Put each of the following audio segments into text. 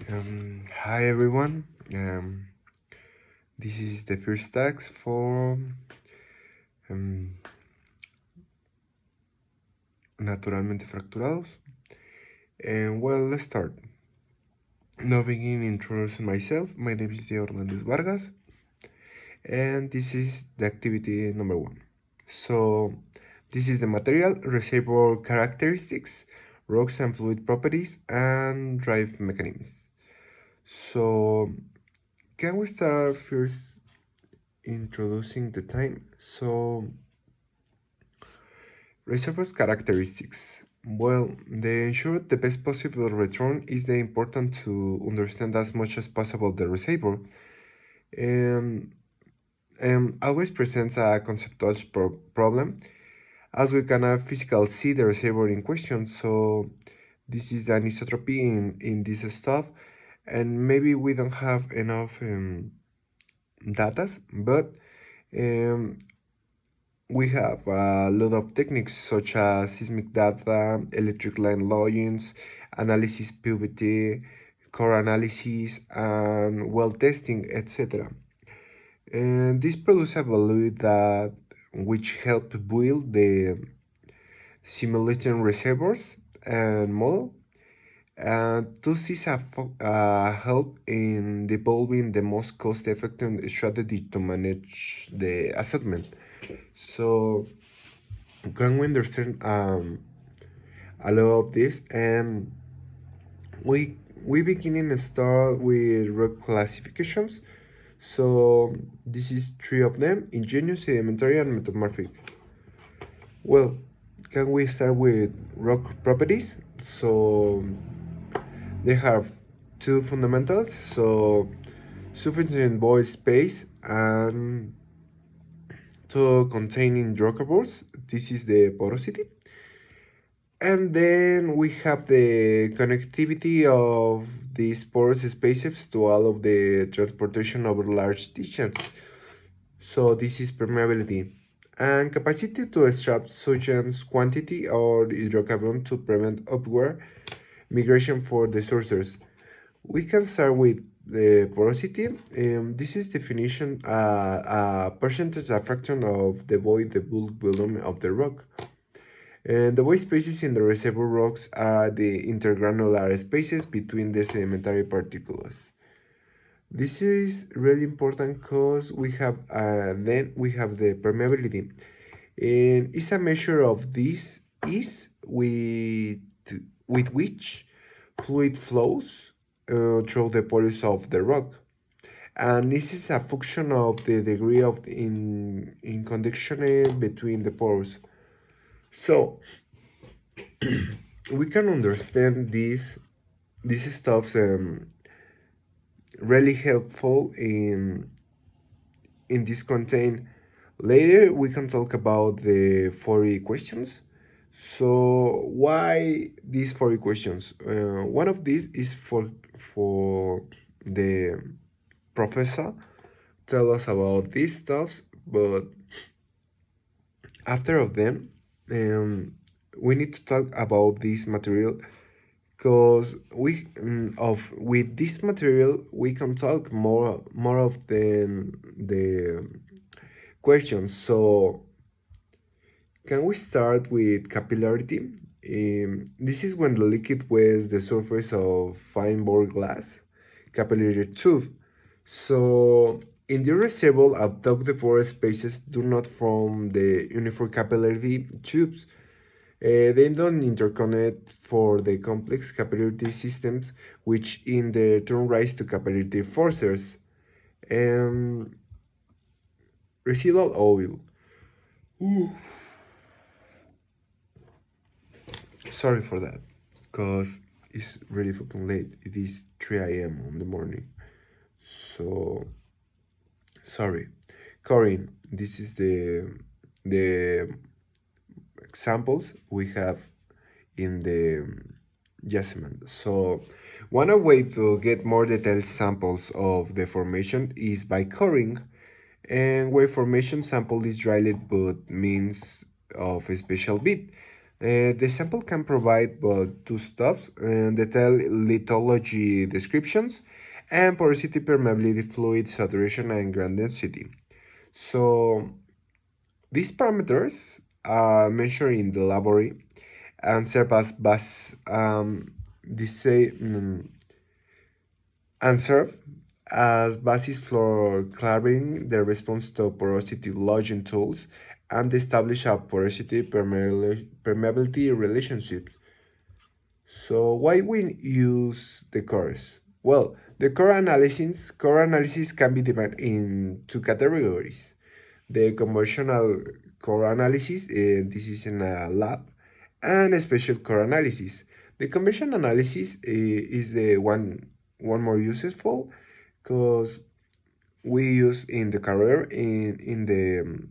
Hi everyone. This is the first task for um, naturalmente fracturados. And well, let's start. Now begin introducing myself. My name is Diego Hernandez Vargas, and this is the activity number one. So, this is the material, reservoir characteristics, rocks and fluid properties, and drive mechanisms. So, can we start first introducing the time? So, reservoir's characteristics. Well, to ensure the best possible return is the important to understand as much as possible the reservoir. Um, always presents a conceptual problem as we cannot physically see the reservoir in question. So this is an isotropy in this stuff, and maybe we don't have enough data, but um, we have a lot of techniques such as seismic data, electric line logins, analysis PVT, core analysis, and well testing, etc. And this produces a value that which help build the simulation reservoirs and model. And this is a help in developing the most cost-effective strategy to manage the assessment. So can we understand a lot of this? And we beginning to start with rock classifications. So this is three of them: ingenious, sedimentary, and metamorphic. Well, can we start with rock properties? So they have two fundamentals. So sufficient void space and to containing hydrocarbons. This is the porosity. And then we have the connectivity of these porous spaces to all of the transportation over large distance. So this is permeability and capacity to extract such as quantity or hydrocarbon to prevent upward migration for the sources. We can start with the porosity. This is definition a percentage a fraction of the void the bulk volume of the rock. And the void spaces in the reservoir rocks are the intergranular spaces between the sedimentary particles. This is really important because we have then we have the permeability, and it's a measure of this is with which fluid flows through the pores of the rock, and this is a function of the degree of in conduction between the pores. So we can understand this stuff really helpful in this content. Later we can talk about the 40 questions. So why these 40 questions? One of these is for the professor tell us about these stuffs, but after of them, we need to talk about this material because we of with this material we can talk more of the questions. So can we start with capillarity? This is when the liquid weighs the surface of fine bore glass capillary tube. So in the reservoir, abducted pore spaces do not form the uniform capillary tubes. They don't interconnect for the complex capillary systems, which in the turn rise to capillary forces. Um, Residual oil. Ooh. Sorry for that, because it's really fucking late. It is 3 a.m. in the morning. So, sorry. Corinne, this is the examples we have in the Jasmine. So one way to get more detailed samples of the formation is by coring, and where formation sample is dried but means of a special bit. The sample can provide both two stuffs, detailed lithology descriptions, and porosity, permeability, fluid, saturation, and ground density. So these parameters are measured in the laboratory and serve as this say, and serve as basis for clarifying the response to porosity logging tools and establish a porosity permeability relationships. So why we use the cores? Well, the core analysis can be divided in two categories. The conventional core analysis, this is in a lab, and a special core analysis. The conventional analysis is the one more useful because we use in the career mm,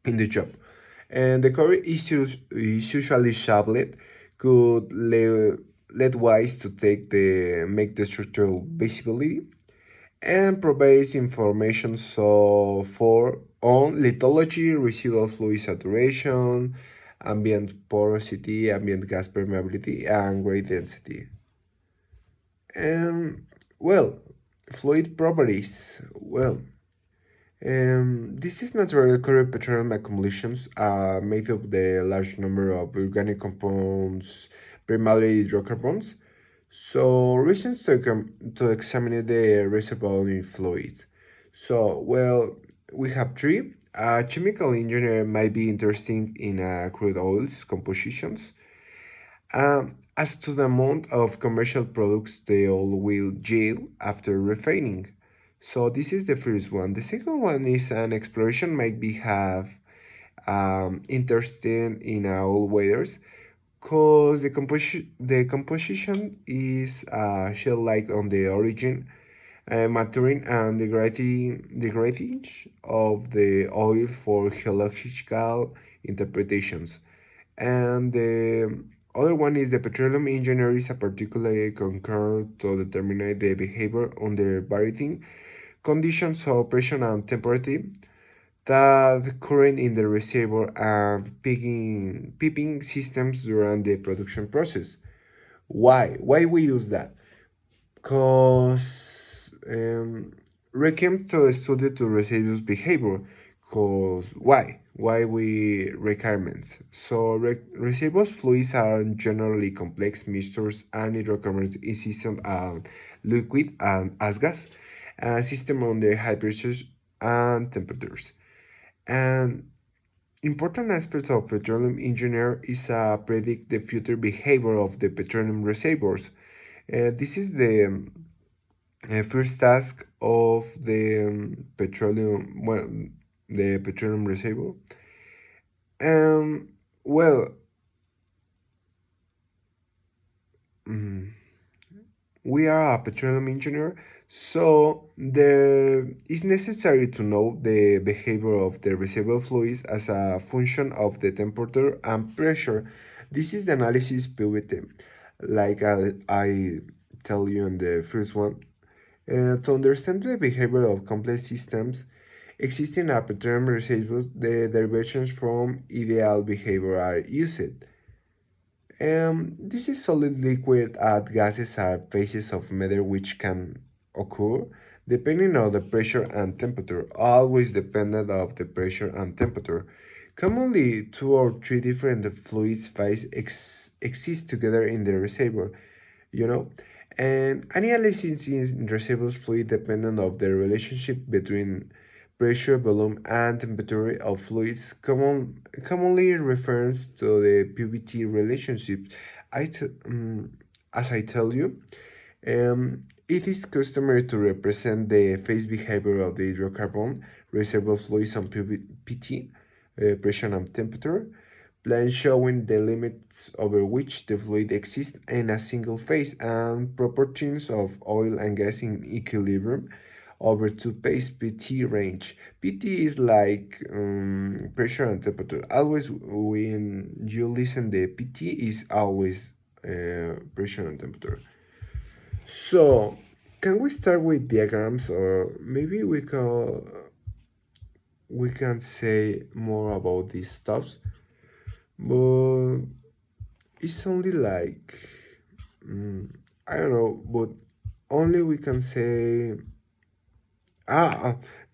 in the job. And the core is usually shablet, could let wise to make the structural visibility and provides information so for on lithology, residual fluid saturation, ambient porosity, ambient gas permeability, and grade density. And well, fluid properties. This is natural occurring petroleum accumulations made of the large number of organic compounds, primarily hydrocarbons. So, reasons to examine the reservoir in fluids. So, we have three. A chemical engineer might be interested in crude oils compositions. As to the amount of commercial products the oil will yield after refining. So this is the first one. The second one is an exploration might be have interested in oil waders because the composition is shell like on the origin, maturing and degrading of the oil for geological interpretations. And the other one is the petroleum engineer is a particularly concerned to determine the behavior under varying conditions of pressure and temperature that current in the reservoir and peeping systems during the production process. Why? Why we use that? Because Requiem to study to residues behavior. Cause why? Why we requirements? So residuals fluids are generally complex mixtures and hydrocarbons in system and liquid and as gas, system under high pressures and temperatures. And important aspects of petroleum engineer is predict the future behavior of the petroleum reservoirs. This is the first task of the the petroleum reservoir. Um, well, mm, we are a petroleum engineer, so there is necessary to know the behavior of the reservoir fluids as a function of the temperature and pressure. This is the analysis PVT, like I tell you in the first one. To understand the behavior of complex systems, existing a petroleum reservoirs, the derivations from ideal behavior are used. This is solid liquid and gases are phases of matter which can occur depending on the pressure and temperature, always dependent of the pressure and temperature. Commonly, two or three different fluids phase exist together in the reservoir, you know, and analysis in reservoirs fluid dependent of the relationship between pressure, volume, and temperature of fluids commonly refers to the PVT relationship. As I tell you, it is customary to represent the phase behavior of the hydrocarbon reservoir fluids on PVT, pressure and temperature, plan showing the limits over which the fluid exists in a single phase and properties of oil and gas in equilibrium over two phase PT range. PT is like pressure and temperature. Always when you listen the PT is always pressure and temperature. So can we start with diagrams or maybe we can we can say more about these stuffs, but it's only like mm, I don't know, but only we can say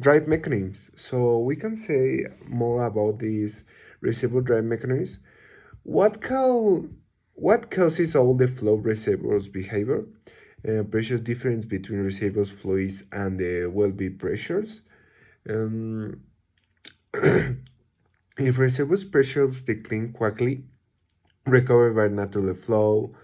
drive mechanisms. So we can say more about these receiver drive mechanisms. What cau what causes all the flow reservoirs behavior? Pressure difference between reservoirs fluids and the well-be pressures. Um, if reservoirs pressures decline quickly, recover by natural flow,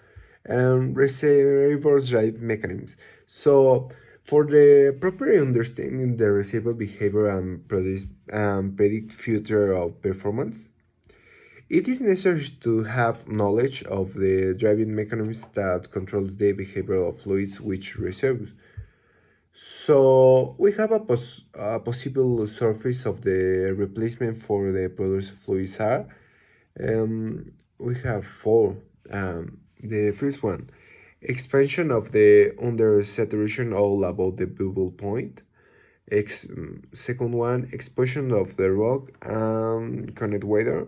and reservoirs drive mechanisms. So, for the proper understanding the reservoir behavior and predict future of performance, it is necessary to have knowledge of the driving mechanisms that controls the behavior of fluids which reserves. So we have a possible surface of the replacement for the produced fluids are. We have four. The first one, expansion of the under saturation all about the bubble point. Second one, expansion of the rock connect weather.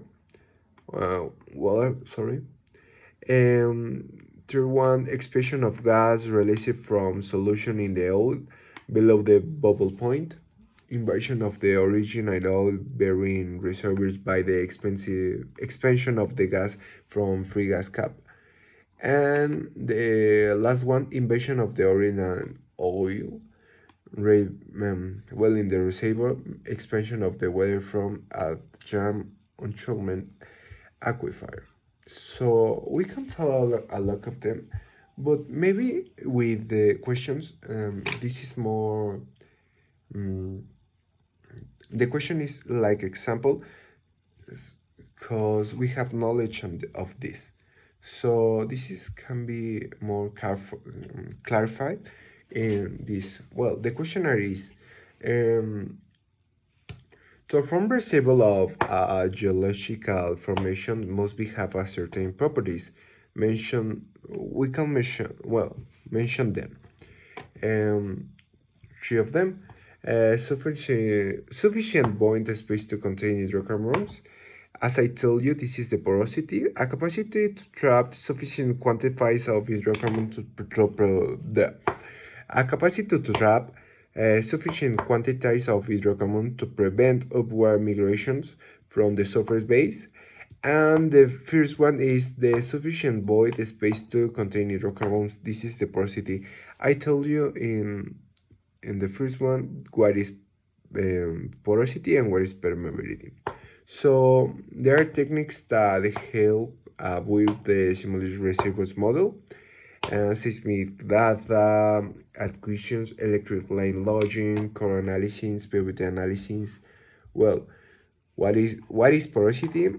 Water, sorry. Um, Third one, expansion of gas released from solution in the oil below the bubble point. Invasion of the original oil-bearing reservoirs by the expensive expansion of the gas from free gas cap. And the last one, invasion of the original oil, well in the reservoir, expansion of the water from a jam enchantment aquifer. So we can tell a lot of them, but maybe with the questions, this is more. Um, the question is like example, because we have knowledge of this. So this is can be more clarified in this. Well, the questionnaire is. Um, To form resemble of a geological formation must be have a certain properties. Mention we can mention them. Um, Three of them. Sufficient point space to contain hydrocarbons. As I told you, this is the porosity, a capacity to trap sufficient quantities of hydrocarbon a capacity to trap sufficient quantities of hydrocarbon to prevent upward migrations from the surface base. And the first one is the sufficient void space to contain hydrocarbons. This is the porosity. I told you in the first one what is porosity and what is permeability. So there are techniques that help with the simulation reservoirs model, seismic data, acquisitions, electric line logging, core analysis, PVT analysis. Well, what is porosity?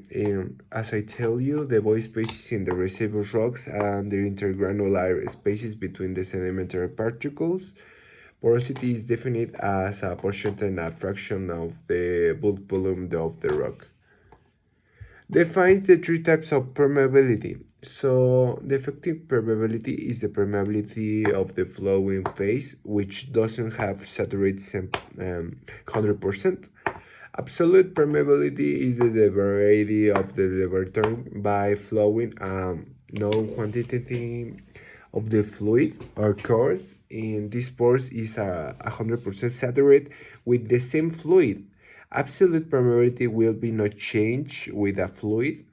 As I tell you, the void spaces in the reservoir rocks and the intergranular spaces between the sedimentary particles. Porosity is defined as a percent and a fraction of the bulk volume of the rock. Defines the three types of permeability. So, the effective permeability is the permeability of the flowing phase, which doesn't have saturated 100%. Absolute permeability is the variety of the laboratory by flowing known quantity of the fluid or course in this pores is 100% saturated with the same fluid. Absolute permeability will be not changed with a fluid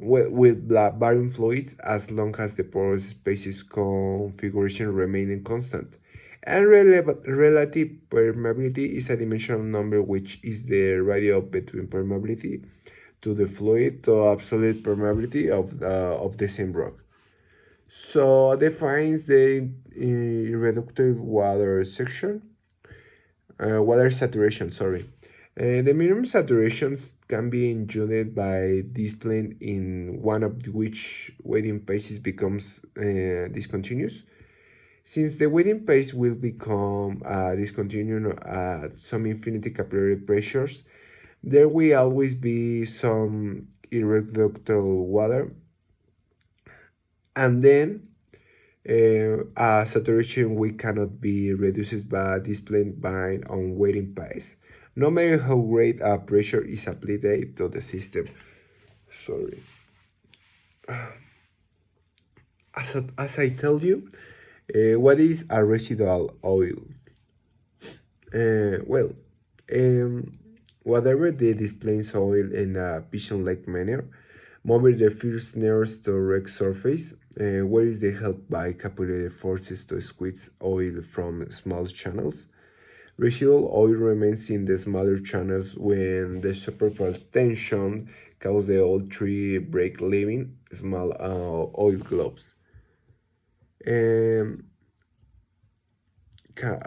with varying fluids as long as the porous spaces configuration remaining constant. And relative permeability is a dimensional number which is the ratio between permeability to the fluid to absolute permeability of the same rock. So defines the irreductive water section, water saturation, sorry. The minimum saturations can be enjoyed by displaying in one of which waiting paces becomes discontinuous. Since the waiting pace will become discontinuous at some infinity capillary pressures, there will always be some irreductible water, and then saturation we cannot be reduced by displayed by on waiting pace. no matter how great a pressure is applied to the system. Sorry. As I tell you, what is a residual oil? Well, um, whatever the displays oil in a pigeon-like manner, moving the first nearest to wreck surface, where is the help by capillary forces to squeeze oil from small channels. Residual oil remains in the smaller channels when the superficial tension causes the oil tree break, leaving small oil globes. Um,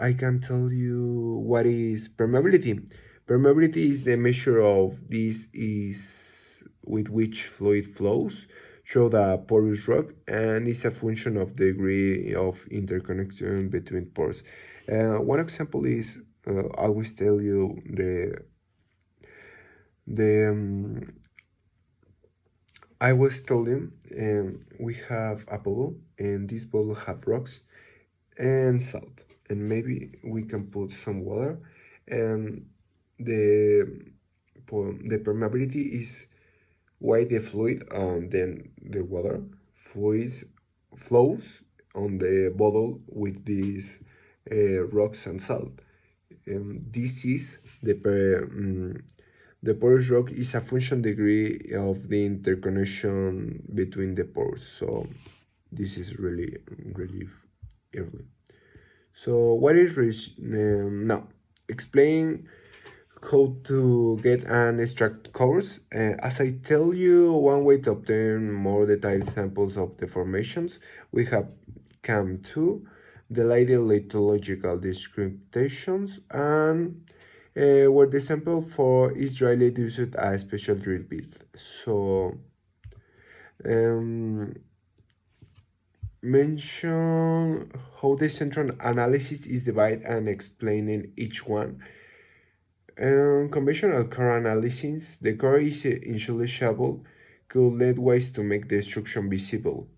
I can tell you what is permeability. Permeability is the measure of this is with which fluid flows through the porous rock and is a function of the degree of interconnection between pores. One example is I always tell you the I was telling we have a bowl and this bowl have rocks and salt, and maybe we can put some water, and the the permeability is why the fluid and then the water fluids flows on the bottle with these rocks and salt. This is the porous rock is a function degree of the interconnection between the pores. So this is really early. So what is now? Explain how to get an extract course. As I tell you, one way to obtain more detailed samples of the formations, we have come to the later lithological descriptions and where the sample for Israeli used a special drill bit. So um, mention how the central analysis is divided and explaining each one. Conventional core analysis, the core is initially shallow, could lead ways to make the structure visible.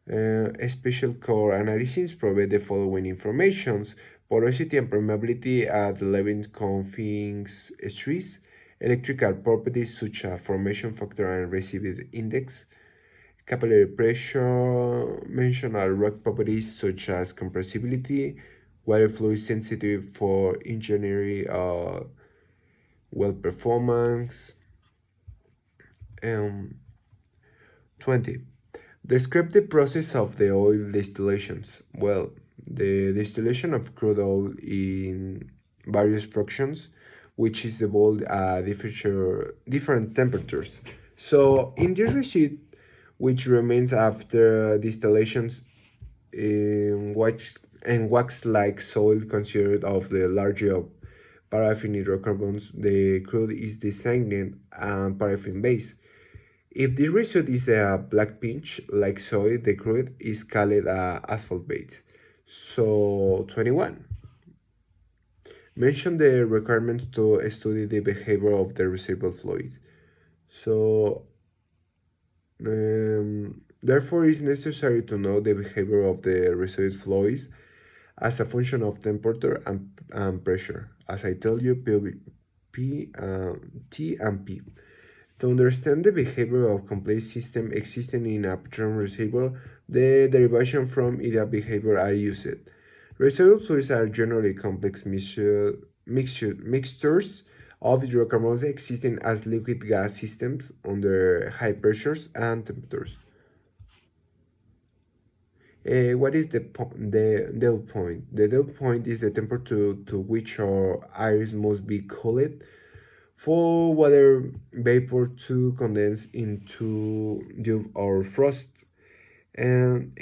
Special core analysis provide the following informations: porosity and permeability at 11 confines stress, electrical properties such as formation factor and recidiv index, capillary pressure, mentional rock properties such as compressibility, water fluid sensitive for engineering well performance. Um, 20. Describe the process of the oil distillations. Well, the distillation of crude oil in various fractions, which is evolved at different temperatures. So, in this receipt, which remains after distillations in wax-like soil considered of the larger of paraffin hydrocarbons, the crude is designated and paraffin base. If the result is a black pinch like soy, the crude is called asphalt base. So 21. Mention the requirements to study the behavior of the reservoir fluid. So therefore, it's necessary to know the behavior of the reservoir fluids as a function of temperature and pressure. As I tell you, T and P. To understand the behavior of complex systems existing in a petroleum reservoir, the derivation from ideal behavior are used. Reservoir fluids are generally complex mixtures of hydrocarbons existing as liquid gas systems under high pressures and temperatures. What is the dew point? The dew point is the temperature to which our iris must be cooled for water vapor to condense into dew or frost. And